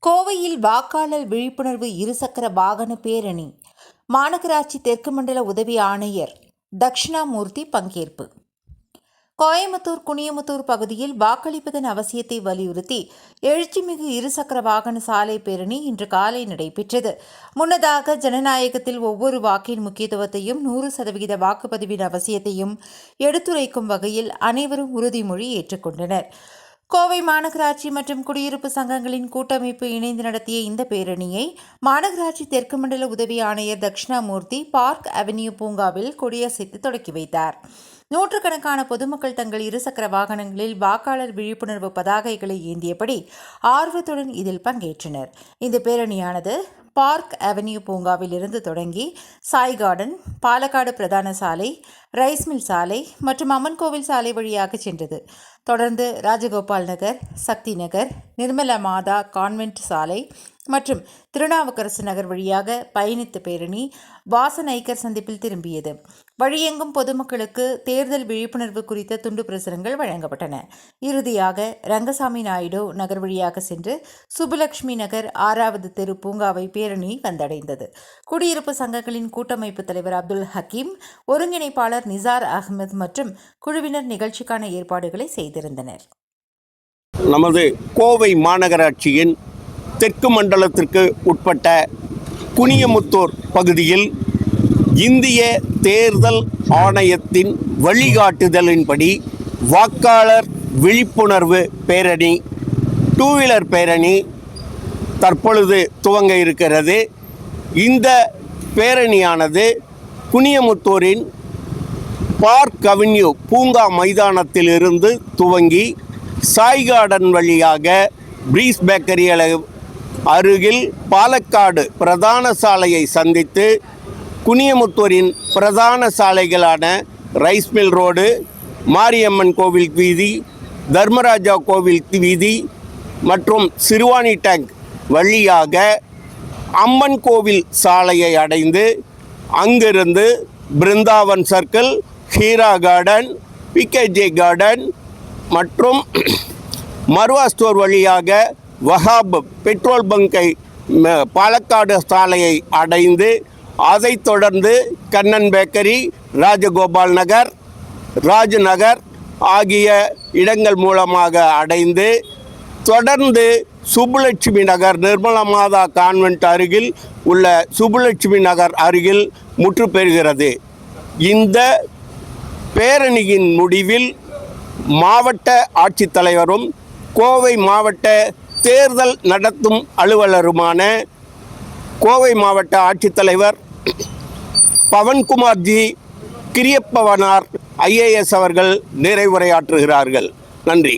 கோவையில் வாக்காளர் விழிப்புணர்வு இருசக்கர வாகன பேரணி. மாநகராட்சி தெற்கு மண்டல உதவி ஆணையர் தட்சிணாமூர்த்தி பங்கேற்பு. கோயமுத்தூர் குனியமுத்தூர் பகுதியில் வாக்களிப்பதன் அவசியத்தை வலியுறுத்தி எழுச்சிமிகு இருசக்கர வாகன சாலை பேரணி இன்று காலை நடைபெற்றது. முன்னதாக ஜனநாயகத்தில் ஒவ்வொரு வாக்கின் முக்கியத்துவத்தையும் 100% வாக்குப்பதிவின் அவசியத்தையும் எடுத்துரைக்கும் வகையில் அனைவரும் உறுதிமொழி ஏற்றுக்கொண்டனர். கோவை மாநகராட்சி மற்றும் குடியிருப்பு சங்கங்களின் கூட்டமைப்பு இணைந்து நடத்திய இந்த பேரணியை மாநகராட்சி தெற்கு மண்டல உதவி ஆணையர் தட்சிணாமூர்த்தி பார்க் அவென்யூ பூங்காவில் கொடியசைத்து தொடக்கி வைத்தார். நூற்றுக்கணக்கான பொதுமக்கள் தங்கள் இருசக்கர வாகனங்களில் வாக்காளர் விழிப்புணர்வு பதாகைகளை ஏந்தியபடி ஆர்வத்துடன் இதில் பங்கேற்றனர். இந்த பேரணியானது பார்க் அவென்யூ பூங்காவில் இருந்து தொடங்கி சாய் கார்டன், பாலக்காடு பிரதான சாலை, ரைஸ் மில் சாலை மற்றும் அம்மன் கோவில் சாலை வழியாக சென்றது. தொடர்ந்து ராஜகோபால் நகர், சக்தி நகர், நிர்மலா மாதா கான்வென்ட் சாலை மற்றும் திருநாவுக்கரசு நகர் வழியாக பயணித்த பேரணி வாசனைக்கர் சந்திப்பில் திரும்பியது. வழியெங்கும் பொதுமக்களுக்கு தேர்தல் விழிப்புணர்வு குறித்த துண்டு பிரசுரங்கள் வழங்கப்பட்டன. இறுதியாக ரங்கசாமி நாயுடு நகர் வழியாக சென்று சுப்புலட்சுமி நகர் 6வது தெரு பூங்காவை பேரணி வந்தடைந்தது. குடியிருப்பு சங்கங்களின் கூட்டமைப்பு தலைவர் அப்துல் ஹக்கீம், ஒருங்கிணைப்பாளர் நிசார் அகமது மற்றும் குழுவினர் நிகழ்ச்சிக்கான ஏற்பாடுகளை செய்திருந்தனர். நமது கோவை மாநகராட்சியின் தெற்கு மண்டலத்திற்கு உட்பட்ட குனியமுத்தூர் பகுதியில் இந்திய தேர்தல் ஆணையத்தின் வழிகாட்டுதலின்படி வாக்காளர் விழிப்புணர்வு பேரணி, 2 வீலர் பேரணி தற்பொழுது துவங்க இருக்கிறது. இந்த பேரணியானது குனியமுத்தூரின் பார்க் அவென்யூ பூங்கா மைதானத்தில் இருந்து துவங்கி சாய் கார்டன் வழியாக பிரீஸ் பேக்கரி அருகில் பாலக்காடு பிரதான சாலையை சந்தித்து குனியமுத்தூரின் பிரதான சாலைகளான ரைஸ் மில் ரோடு, மாரியம்மன் கோவில் வீதி, தர்மராஜா கோவில் வீதி மற்றும் சிறுவாணி டேங்க் வழியாக அம்மன் கோவில் சாலையை அடைந்து அங்கிருந்து Brindavan circle, Heera garden, PKJ garden மற்றும் மர்வா ஸ்டோர் வழியாக வஹாப் பெட்ரோல் பங்கை பாலக்காடு சாலையை அடைந்து அதைத் தொடர்ந்து கண்ணன் பேக்கரி, ராஜகோபால் நகர், ராஜ்நகர் ஆகிய இடங்கள் மூலமாக அடைந்து தொடர்ந்து சுப்புலட்சுமி நகர், நிர்மலா மாதா கான்வென்ட் அருகில் உள்ள சுப்புலட்சுமி நகர் அருகில் முற்று பெறுகிறது. இந்த பேரணியின் முடிவில் மாவட்ட ஆட்சித்தலைவரும் கோவை மாவட்ட தேர்தல் நடத்தும் அலுவலருமான கோவை மாவட்ட ஆட்சித்தலைவர் பவன்குமார் ஜி கிரியப்பவனார் IAS அவர்கள் நிறைவுரையாற்றுகிறார்கள். நன்றி.